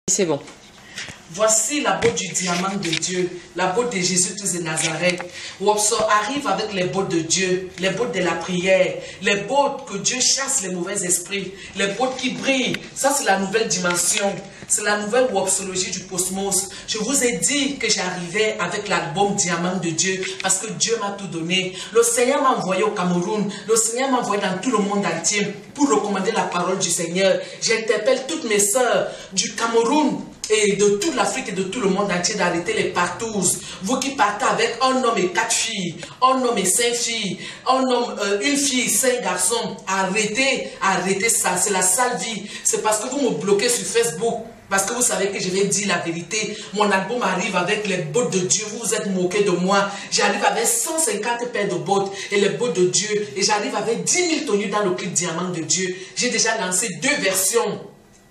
C'est bon. Voici la botte du diamant de Dieu, la botte de Jésus-Christ de Nazareth. Wopso arrive avec les bottes de Dieu, les bottes de la prière, les bottes que Dieu chasse les mauvais esprits, les bottes qui brillent. Ça, c'est la nouvelle dimension. C'est la nouvelle wopsologie du cosmos. Je vous ai dit que j'arrivais avec l'album Diamant de Dieu parce que Dieu m'a tout donné. Le Seigneur m'a envoyé au Cameroun. Le Seigneur m'a envoyé dans tout le monde entier pour recommander la parole du Seigneur. J'interpelle toutes mes sœurs du Cameroun et de toute l'Afrique et de tout le monde entier d'arrêter les partous. Vous qui partez avec un homme et 4 filles, un homme et 5 filles, un homme, une fille, 5 garçons, arrêtez ça, c'est la sale vie. C'est parce que vous me bloquez sur Facebook. Parce que vous savez que je vais dire la vérité. Mon album arrive avec les bottes de Dieu. Vous vous êtes moqués de moi. J'arrive avec 150 paires de bottes et les bottes de Dieu. Et j'arrive avec 10 000 tenues dans le clip Diamant de Dieu. J'ai déjà lancé 2 versions.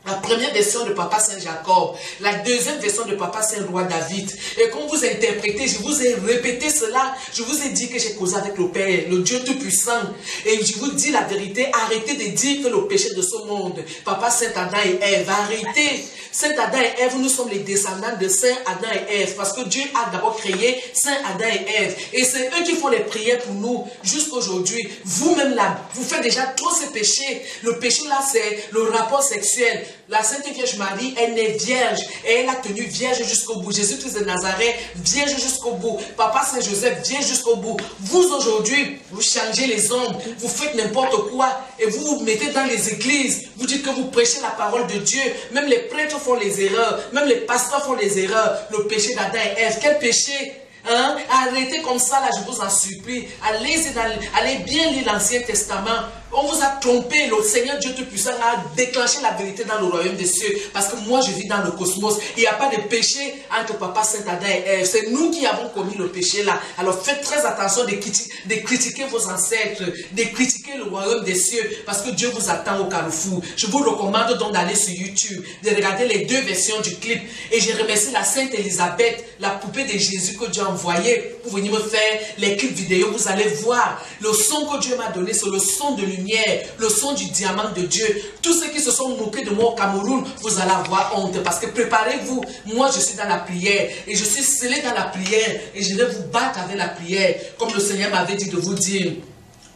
La première version de Papa Saint Jacob, la deuxième version de Papa Saint Roi David. Et quand vous interprétez, je vous ai répété cela, je vous ai dit que j'ai causé avec le Père, le Dieu Tout-Puissant. Et je vous dis la vérité, arrêtez de dire que le péché de ce monde, Papa Saint Adam et Ève, arrêtez. Saint Adam et Ève, nous sommes les descendants de Saint Adam et Ève, parce que Dieu a d'abord créé Saint Adam et Ève. Et c'est eux qui font les prières pour nous jusqu'aujourd'hui. Vous-même là, vous faites déjà trop ces péchés. Le péché là, c'est le rapport sexuel. La Sainte Vierge Marie, elle est vierge et elle a tenu vierge jusqu'au bout. Jésus-Christ de Nazareth, vierge jusqu'au bout. Papa Saint Joseph, vierge jusqu'au bout. Vous aujourd'hui, vous changez les hommes, vous faites n'importe quoi et vous vous mettez dans les églises. Vous dites que vous prêchez la parole de Dieu. Même les prêtres font les erreurs, même les pasteurs font les erreurs. Le péché d'Adam et Ève, quel péché? Hein? Arrêtez comme ça là, je vous en supplie. Allez bien lire l'Ancien Testament. On vous a trompé. Le Seigneur Dieu Tout-Puissant a déclenché la vérité dans le royaume des cieux. Parce que moi je vis dans le cosmos. Il n'y a pas de péché entre Papa Saint Adam et Ève. C'est nous qui avons commis le péché là. Alors faites très attention de critiquer vos ancêtres, de critiquer le royaume des cieux. Parce que Dieu vous attend au carrefour. Je vous recommande donc d'aller sur YouTube, de regarder les 2 versions du clip. Et je remercie la Sainte Élisabeth, la poupée de Jésus que Dieu a envoyée pour venir me faire les clips vidéo. Vous allez voir le son que Dieu m'a donné, c'est le son de lumière, le son du diamant de Dieu. Tous ceux qui se sont moqués de moi au Cameroun, vous allez avoir honte parce que préparez-vous. Moi, je suis dans la prière et je suis scellé dans la prière et je vais vous battre avec la prière comme le Seigneur m'avait dit de vous dire.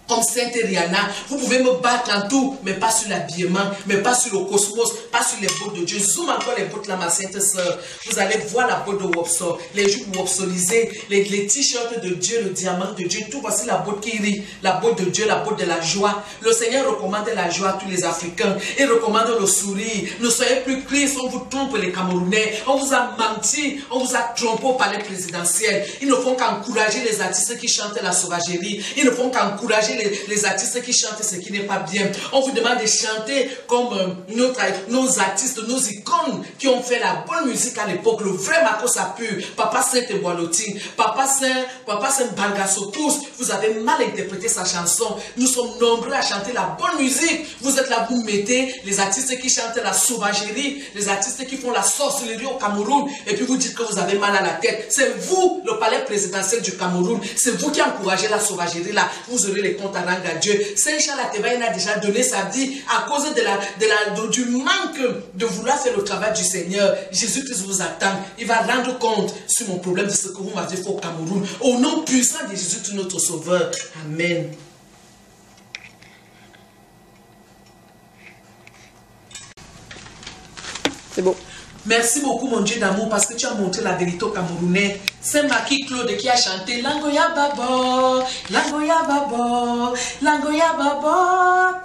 Comme Sainte Rihanna, vous pouvez me battre en tout, mais pas sur l'habillement, mais pas sur le cosmos, pas sur les bottes de Dieu. Zoom encore les bottes là, ma sainte sœur. Vous allez voir la botte de Wopso, les jupes wopsolisées, les t-shirts de Dieu, le diamant de Dieu. Tout voici la botte qui rit, la botte de Dieu, la botte de la joie. Le Seigneur recommande la joie à tous les Africains. Il recommande le sourire. Ne soyez plus tristes, on vous trompe les Camerounais. On vous a menti, on vous a trompé au palais présidentiel. Ils ne font qu'encourager les artistes qui chantent la sauvagerie. Ils ne font qu'encourager les artistes qui chantent ce qui n'est pas bien. On vous demande de chanter comme nos artistes, nos icônes qui ont fait la bonne musique à l'époque, le vrai Marco Sapur, Papa Saint Eboalotin, Papa Saint Bangasopousse. Vous avez mal interprété sa chanson. Nous sommes nombreux à chanter la bonne musique. Vous êtes là, vous mettez les artistes qui chantent la sauvagerie, les artistes qui font la sorcellerie au Cameroun, et puis vous dites que vous avez mal à la tête. C'est vous, le palais présidentiel du Cameroun, c'est vous qui encouragez la sauvagerie là. Vous aurez les comptes à rendre à Dieu. Saint Charles Ateba, il a déjà donné sa vie à cause du manque de vouloir faire le travail du Seigneur. Jésus-Christ vous attend. Il va rendre compte sur mon problème de ce que vous m'avez fait au Cameroun. Au nom puissant de Jésus, notre Sauveur. Amen. C'est bon. Merci beaucoup mon Dieu d'amour parce que tu as montré la vérité au Camerounais. C'est Maki Claude qui a chanté Langoya Babo, Langoya Babo, Langoya Babo.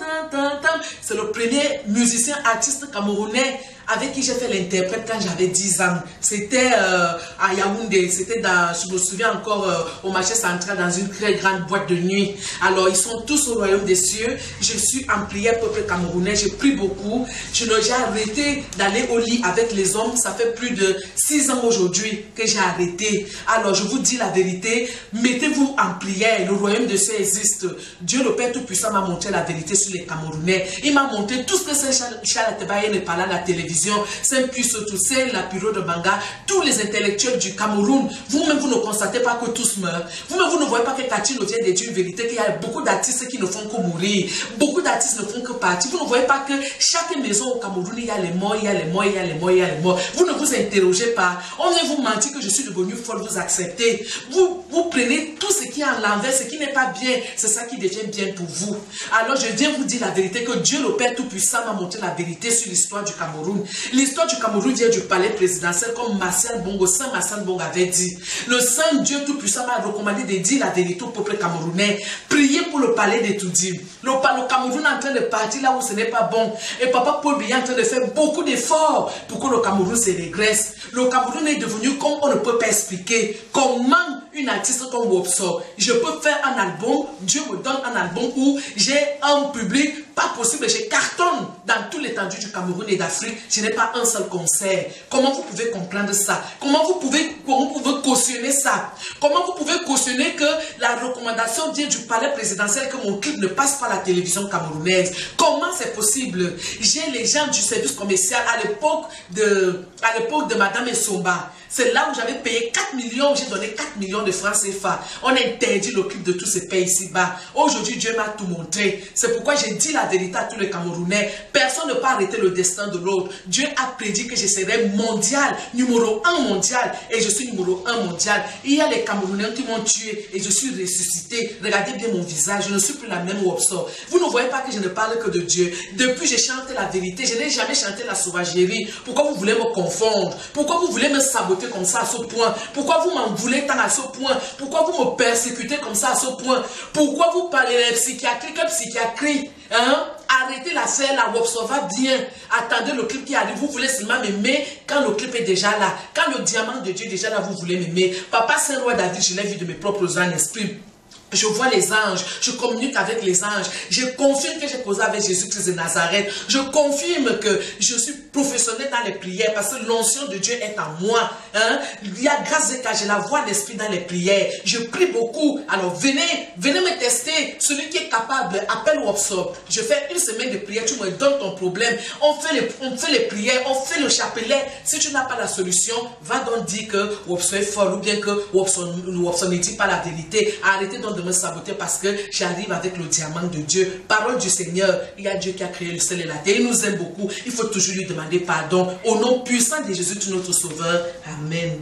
C'est le premier musicien artiste camerounais avec qui j'ai fait l'interprète quand j'avais 10 ans. C'était à Yaoundé, c'était dans, je me souviens encore, au marché central dans une très grande boîte de nuit. Alors ils sont tous au royaume des cieux. Je suis en prière peuple camerounais, j'ai pris beaucoup. J'ai arrêté d'aller au lit avec les hommes. Ça fait plus de 6 ans aujourd'hui que j'ai arrêté. vérité. Alors je vous dis la vérité, mettez-vous en prière, le royaume de Dieu existe. Dieu le Père Tout-Puissant m'a montré la vérité sur les Camerounais. Il m'a montré tout ce que Charles Atebaye ne parlait à la télévision, Saint-Puy-Sotoussin, la Piro de Banga, tous les intellectuels du Cameroun. Vous-même, vous ne constatez pas que tous meurent. Vous-même, vous ne voyez pas que Cathy vient de dire une vérité, qu'il y a beaucoup d'artistes qui ne font que mourir. Beaucoup d'artistes ne font que partir. Vous ne voyez pas que chaque maison au Cameroun, il y a les morts, il y a les morts, il y a les morts, il y a les morts. Vous ne vous interrogez pas. On vient vous mentir que je suis devenue folle, vous acceptez. Vous prenez tout ce qui est en l'envers, ce qui n'est pas bien, c'est ça qui devient bien pour vous. Alors je viens vous dire la vérité, que Dieu le Père Tout-Puissant m'a montré la vérité sur l'histoire du Cameroun. L'histoire du Cameroun vient du palais présidentiel, comme Marcel Bongo, Saint Marcel Bongo avait dit. Le Saint Dieu Tout-Puissant m'a recommandé de dire la vérité au peuple camerounais. Priez pour le palais d'Etoudi. Le Cameroun est en train de partir là où ce n'est pas bon. Et Papa Paul Biya est en train de faire beaucoup d'efforts pour que le Cameroun se régresse. Le Cameroun est devenu comme on ne peut pas expliquer. Comment une artiste comme Wopso, je peux faire un album, Dieu me donne un album où j'ai un public, pas possible, je cartonne dans toute l'étendue du Cameroun et d'Afrique, je n'ai pas un seul concert. Comment vous pouvez comprendre ça? Comment vous pouvez cautionner ça? Comment vous pouvez cautionner que la recommandation vient du palais présidentiel que mon clip ne passe pas à la télévision camerounaise? Comment c'est possible? J'ai les gens du service commercial à l'époque de Madame Essomba. C'est là où j'avais payé 4 millions, j'ai donné 4 millions de francs CFA. On a interdit le clip de tous ces pays ici-bas. Aujourd'hui, Dieu m'a tout montré. C'est pourquoi j'ai dit la vérité à tous les Camerounais. Personne ne peut arrêter le destin de l'autre. Dieu a prédit que je serai mondial, numéro 1 mondial. Et je suis numéro 1 mondial. Il y a les Camerounais qui m'ont tué et je suis ressuscité. Regardez bien mon visage, je ne suis plus la même Wopso. Vous ne voyez pas que je ne parle que de Dieu. Depuis, j'ai chanté la vérité. Je n'ai jamais chanté la sauvagerie. Pourquoi vous voulez me confondre? Pourquoi vous voulez me saboter comme ça à ce point? Pourquoi vous m'en voulez tant à ce point? Pourquoi vous me persécutez comme ça à ce point? Pourquoi vous parlez de psychiatrie comme psychiatrie? Hein? Arrêtez la scène, la Wopso va bien. Attendez le clip qui arrive. Vous voulez seulement m'aimer quand le clip est déjà là. Quand le diamant de Dieu est déjà là, vous voulez m'aimer. Papa Saint-Roi David, je l'ai vu de mes propres en esprit. Je vois les anges, je communique avec les anges, je confirme que j'ai causé avec Jésus-Christ de Nazareth, je confirme que je suis professionnel dans les prières parce que l'onction de Dieu est en moi. Hein? Il y a grâce de je la vois l'esprit dans les prières, je prie beaucoup. Alors venez me tester, celui qui est capable, appelle Wopso. Je fais une semaine de prière, tu me donnes ton problème, on fait les prières, on fait le chapelet. Si tu n'as pas la solution, va donc dire que Wopso est fort ou bien que Wopso ne dit pas la vérité. Arrêtez donc de me saboter parce que j'arrive avec le diamant de Dieu. Parole du Seigneur, il y a Dieu qui a créé le ciel et la terre. Il nous aime beaucoup. Il faut toujours lui demander pardon. Au nom puissant de Jésus, notre Sauveur. Amen.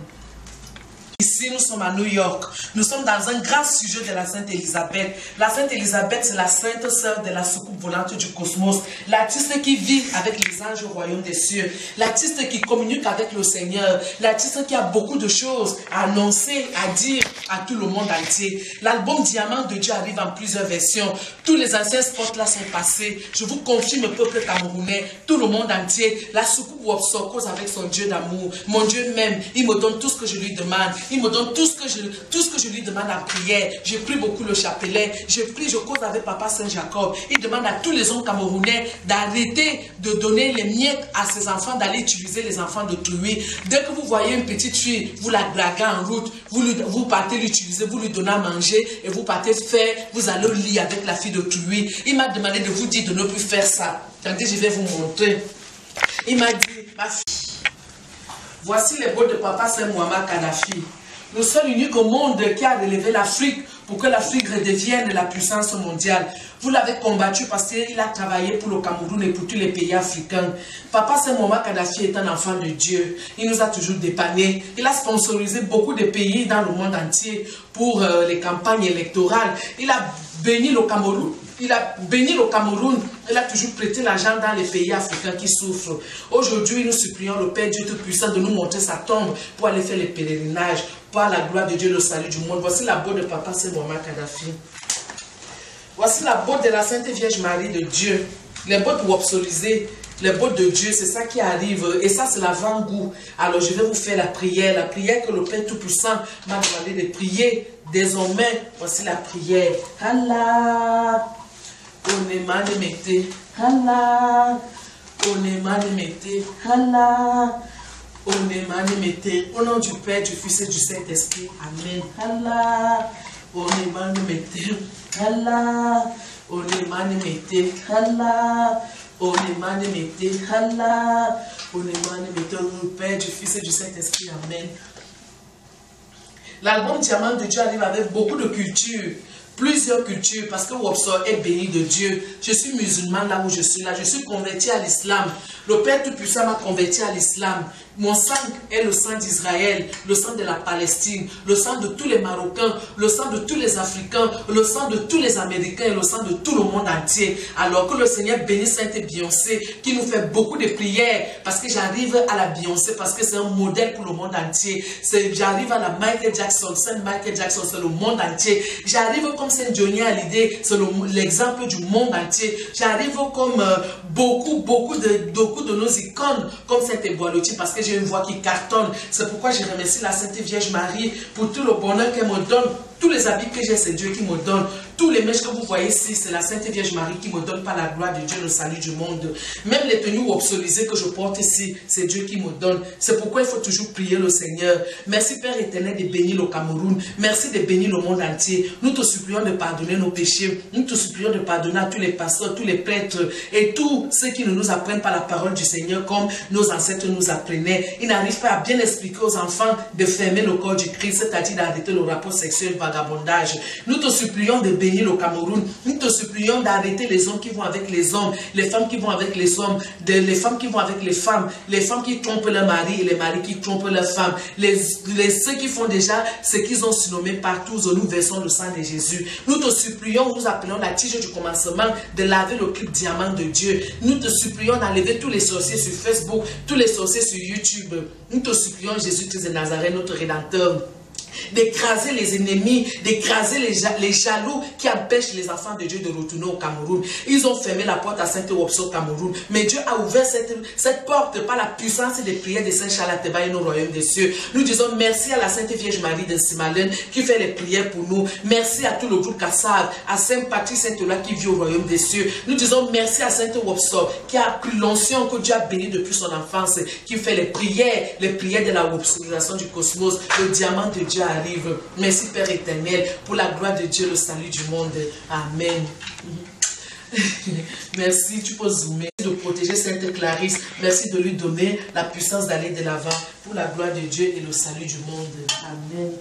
Ici, nous sommes à New York. Nous sommes dans un grand sujet de la Sainte Élisabeth. La Sainte Élisabeth, c'est la sainte sœur de la soucoupe volante du cosmos. L'artiste qui vit avec les anges au royaume des cieux. L'artiste qui communique avec le Seigneur. L'artiste qui a beaucoup de choses à annoncer, à dire à tout le monde entier. L'album Diamant de Dieu arrive en plusieurs versions. Tous les anciens spots là sont passés. Je vous confirme, peuple camerounais, tout le monde entier. La soucoupe Wopso cause avec son Dieu d'amour. Mon Dieu m'aime. Il me donne tout ce que je lui demande. Il me donne tout ce que je lui demande en prière. Je prie beaucoup le chapelet. Je prie, je cause avec Papa Saint-Jacob. Il demande à tous les hommes camerounais d'arrêter de donner les miettes à ses enfants, d'aller utiliser les enfants d'autrui. Dès que vous voyez une petite fille, vous la draguez en route, vous partez l'utiliser, vous lui donnez à manger et vous partez faire, vous allez au lit avec la fille d'autrui. Il m'a demandé de vous dire de ne plus faire ça. Attendez, je vais vous montrer. Il m'a dit, ma fille, voici les bottes de Papa Saint-Muammar Kadhafi. Nous sommes l'unique au monde qui a relevé l'Afrique pour que l'Afrique redevienne la puissance mondiale. Vous l'avez combattu parce qu'il a travaillé pour le Cameroun et pour tous les pays africains. Papa Saint-Muammar Kadhafi est un enfant de Dieu. Il nous a toujours dépannés. Il a sponsorisé beaucoup de pays dans le monde entier pour les campagnes électorales. Il a béni le Cameroun. Il a béni le Cameroun. Il a toujours prêté l'argent dans les pays africains qui souffrent. Aujourd'hui, nous supplions le Père Dieu Tout-Puissant de nous montrer sa tombe pour aller faire les pèlerinages, par la gloire de Dieu, le salut du monde. Voici la botte de Papa Saint-Muammar Kadhafi. Voici la botte de la Sainte Vierge Marie de Dieu. Les bottes wopsolisées, les bottes de Dieu, c'est ça qui arrive. Et ça, c'est l'avant-goût. Alors, je vais vous faire la prière que le Père Tout-Puissant m'a demandé de prier. Désormais, voici la prière. Allah, onema de mete. Allah, onema de mete. Allah, Au nom du Père, du Fils et du Saint-Esprit. Amen. Allah. Allah. Au Père, du Fils et du Saint-Esprit. Amen. L'album Diamant de Dieu arrive avec beaucoup de culture. Plusieurs cultures, parce que Wopsor est béni de Dieu. Je suis musulman là où je suis là. Je suis converti à l'islam. Le Père Tout-Puissant m'a converti à l'islam. Mon sang est le sang d'Israël, le sang de la Palestine, le sang de tous les Marocains, le sang de tous les Africains, le sang de tous les Américains et le sang de tout le monde entier. Alors que le Seigneur bénisse Sainte Beyoncé qui nous fait beaucoup de prières parce que j'arrive à la Beyoncé parce que c'est un modèle pour le monde entier. J'arrive à la Michael Jackson, Saint Michael Jackson, c'est le monde entier. J'arrive comme Saint Johnny Hallyday, c'est l'exemple du monde entier. J'arrive comme beaucoup de nos icônes comme Sainte Boileau-Ti parce que j'ai une voix qui cartonne. C'est pourquoi je remercie la Sainte Vierge Marie pour tout le bonheur qu'elle me donne. Tous les habits que j'ai, c'est Dieu qui me donne. Tous les mèches que vous voyez ici, c'est la Sainte Vierge Marie qui me donne par la gloire de Dieu le salut du monde. Même les tenues obsolisées que je porte ici, c'est Dieu qui me donne. C'est pourquoi il faut toujours prier le Seigneur. Merci Père éternel de bénir le Cameroun. Merci de bénir le monde entier. Nous te supplions de pardonner nos péchés. Nous te supplions de pardonner à tous les pasteurs, tous les prêtres et tous ceux qui ne nous apprennent pas la parole du Seigneur comme nos ancêtres nous apprenaient. Ils n'arrivent pas à bien expliquer aux enfants de fermer le corps du Christ, c'est-à-dire d'arrêter le rapport sexuel vagabondage. Nous te supplions de bénir le Cameroun. Nous te supplions d'arrêter les hommes qui vont avec les hommes, les femmes qui vont avec les hommes, les femmes qui vont avec les femmes qui trompent leur mari et les maris qui trompent leurs femmes, ceux qui font déjà ce qu'ils ont surnommé partout où nous versons le sang de Jésus. Nous te supplions, nous appelons la tige du commencement de laver le clip diamant de Dieu. Nous te supplions d'enlever tous les sorciers sur Facebook, tous les sorciers sur YouTube. Nous te supplions Jésus-Christ de Nazareth, notre Rédempteur, d'écraser les ennemis, d'écraser les jaloux qui empêchent les enfants de Dieu de retourner au Cameroun. Ils ont fermé la porte à Sainte-Wopso au Cameroun, mais Dieu a ouvert cette porte par la puissance et les prières de Saint Charles Ateba et nos royaumes des cieux. Nous disons merci à la Sainte Vierge Marie de Simalène qui fait les prières pour nous. Merci à tout le groupe Kassav, à Saint Patrick Saint-Ola qui vit au royaume des cieux. Nous disons merci à Sainte-Wopso qui a pris l'onction que Dieu a béni depuis son enfance, qui fait les prières de la wopsonisation du cosmos. Le diamant de Dieu arrive. Merci Père éternel pour la gloire de Dieu, le salut du monde. Amen. Merci, tu peux zoomer, de protéger Sainte Clarisse. Merci de lui donner la puissance d'aller de l'avant pour la gloire de Dieu et le salut du monde. Amen.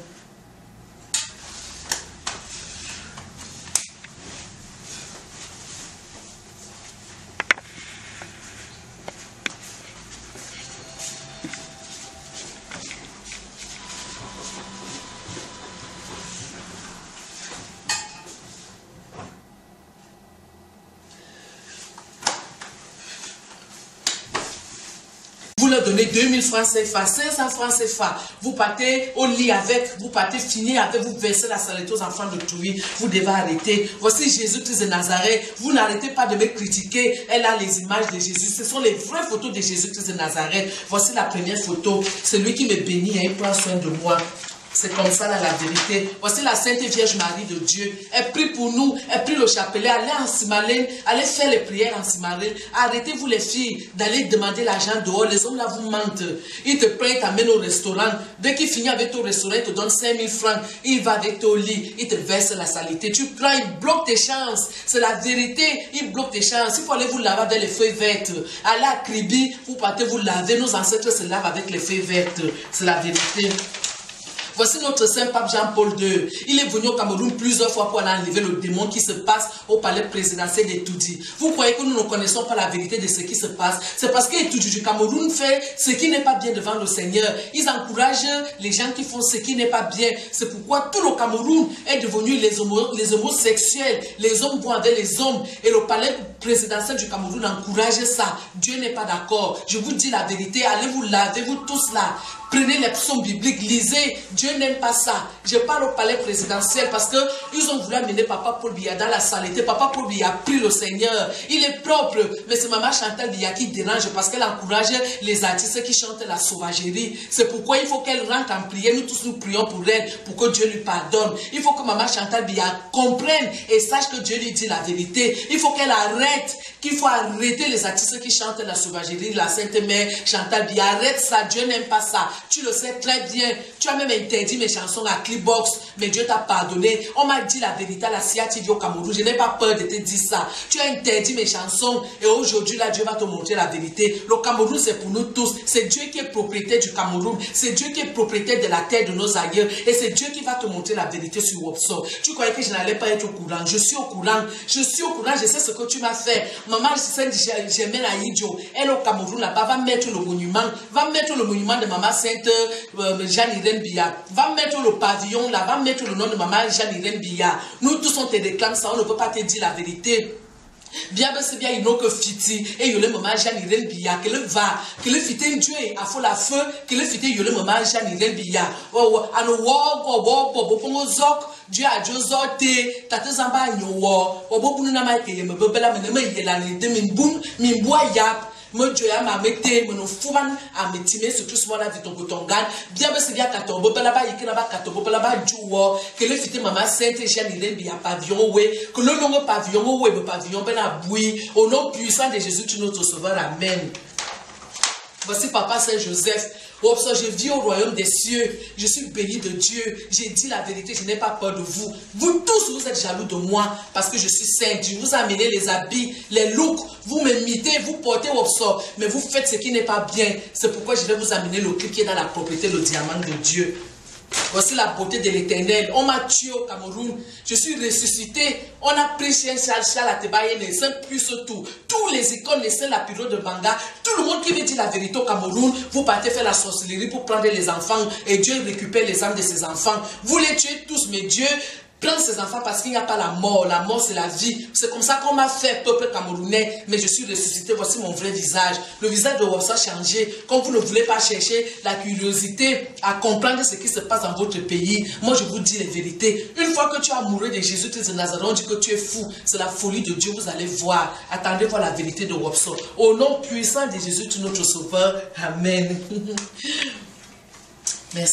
Donner 2000 francs CFA, 500 francs CFA, vous partez au lit avec, vous partez finir avec, vous versez la saleté aux enfants de Touy, vous devez arrêter. Voici Jésus-Christ de Nazareth, vous n'arrêtez pas de me critiquer, elle a les images de Jésus, ce sont les vraies photos de Jésus-Christ de Nazareth. Voici la première photo, celui qui me bénit et il prend soin de moi. C'est comme ça là, la vérité. Voici la Sainte Vierge Marie de Dieu. Elle prie pour nous, elle prie le chapelet, allez en Simalène, allez faire les prières en Simalène. Arrêtez-vous les filles d'aller demander l'argent dehors. Les hommes là vous mentent. Ils te prennent, t'amènent au restaurant. Dès qu'il finit avec ton restaurant, il te donne 5000 francs. Il va avec toi au lit, il te verse la saleté. Tu prends, il bloque tes chances. C'est la vérité, il bloque tes chances. Il faut aller vous laver avec les feuilles vertes. Allez à Kribi, vous partez vous laver. Nos ancêtres se lavent avec les feuilles vertes. C'est la vérité. Voici notre Saint Pape Jean-Paul II. Il est venu au Cameroun plusieurs fois pour aller enlever le démon qui se passe au palais présidentiel d'Etoudi. Vous croyez que nous ne connaissons pas la vérité de ce qui se passe? C'est parce qu'Etoudi du Cameroun fait ce qui n'est pas bien devant le Seigneur. Ils encouragent les gens qui font ce qui n'est pas bien. C'est pourquoi tout le Cameroun est devenu les homosexuels. Les hommes vont avec les hommes. Et le palais présidentiel du Cameroun encourage ça. Dieu n'est pas d'accord. Je vous dis la vérité. Allez vous laver, vous tous là. Prenez les psaumes bibliques, lisez. Dieu n'aime pas ça. Je parle au palais présidentiel parce qu'ils ont voulu amener Papa Paul Biya dans la saleté. Papa Paul Biya a pris le Seigneur. Il est propre. Mais c'est Maman Chantal Biya qui dérange parce qu'elle encourage les artistes qui chantent la sauvagerie. C'est pourquoi il faut qu'elle rentre en prière. Nous tous nous prions pour elle, pour que Dieu lui pardonne. Il faut que Maman Chantal Biya comprenne et sache que Dieu lui dit la vérité. Il faut qu'elle arrête, qu'il faut arrêter les artistes qui chantent la sauvagerie. La Sainte Mère Chantal Biya, arrête ça. Dieu n'aime pas ça. Tu le sais très bien. Tu as même interdit mes chansons à Clipbox, mais Dieu t'a pardonné. On m'a dit la vérité à la CIA TV au Cameroun. Je n'ai pas peur de te dire ça. Tu as interdit mes chansons et aujourd'hui, là, Dieu va te montrer la vérité. Le Cameroun, c'est pour nous tous. C'est Dieu qui est propriétaire du Cameroun. C'est Dieu qui est propriétaire de la terre de nos aïeux. Et c'est Dieu qui va te montrer la vérité sur WhatsApp. Tu croyais que je n'allais pas être au courant. Je suis au courant. Je suis au courant. Je sais ce que tu m'as fait. Maman, j'aimais la Idjo. Elle au Cameroun, là-bas, va mettre le monument. Va mettre le monument de Maman Sainte Jeanne-Irène Biya. Va mettre le pavillon là, va mettre le nom de Maman Jeanne-Irène Biya. Nous tous on te réclame ça, on ne peut pas te dire la vérité. Bien, c'est bien, il n'a que fiti, et il y a le Maman Jeanne-Irène Biya, que le va, que le fiti est Dieu, à fond la feu, que le fiti, il y a le Maman Jeanne-Irène Biya. Oh, ano wo, Dieu a Dieu zote, tate zamba nyowo, obo na ma ke me bebela me yela ni de min bois yap. Moi, Dieu m'a metté, mon fouman a metimé sur tout ce monde avec ton bouton gan. Bien, c'est bien qu'à ton bobé là-bas, il y a qu'à ton bobé là-bas, Diouo, que le fité maman sainte et Jeanne-Irène Biya pavillon, ouais, que le nom pavillon, ouais, le pavillon, ben à bouillir, au nom puissant de Jésus, tu notre sauveur, amen. Voici Papa Saint-Joseph. Oh, je vis au royaume des cieux. Je suis béni de Dieu. J'ai dit la vérité. Je n'ai pas peur de vous. Vous tous, vous êtes jaloux de moi parce que je suis sainte. Je vous amenez les habits, les looks. Vous m'imitez, vous portez au sort. Mais vous faites ce qui n'est pas bien. C'est pourquoi je vais vous amener le clip qui est dans la propriété, le diamant de Dieu. Voici la beauté de l'Éternel. On m'a tué au Cameroun. Je suis ressuscité. On a pris chien Charles à Tebaye, les saints plus tout. Tous les icônes, les saints, la période de Banga. Tout le monde qui veut dire la vérité au Cameroun, vous partez faire la sorcellerie pour prendre les enfants. Et Dieu récupère les âmes de ses enfants. Vous les tuez tous, mais Dieu prend ses enfants parce qu'il n'y a pas la mort. La mort, c'est la vie. C'est comme ça qu'on m'a fait, peuple camerounais. Mais je suis ressuscité. Voici mon vrai visage. Le visage de Wopso a changé. Comme vous ne voulez pas chercher la curiosité à comprendre ce qui se passe dans votre pays, moi, je vous dis les vérités. Une fois que tu as amoureux de Jésus de Nazareth, on dit que tu es fou. C'est la folie de Dieu. Vous allez voir. Attendez voir la vérité de Wopso. Au nom puissant de Jésus, notre Sauveur. Amen. Merci.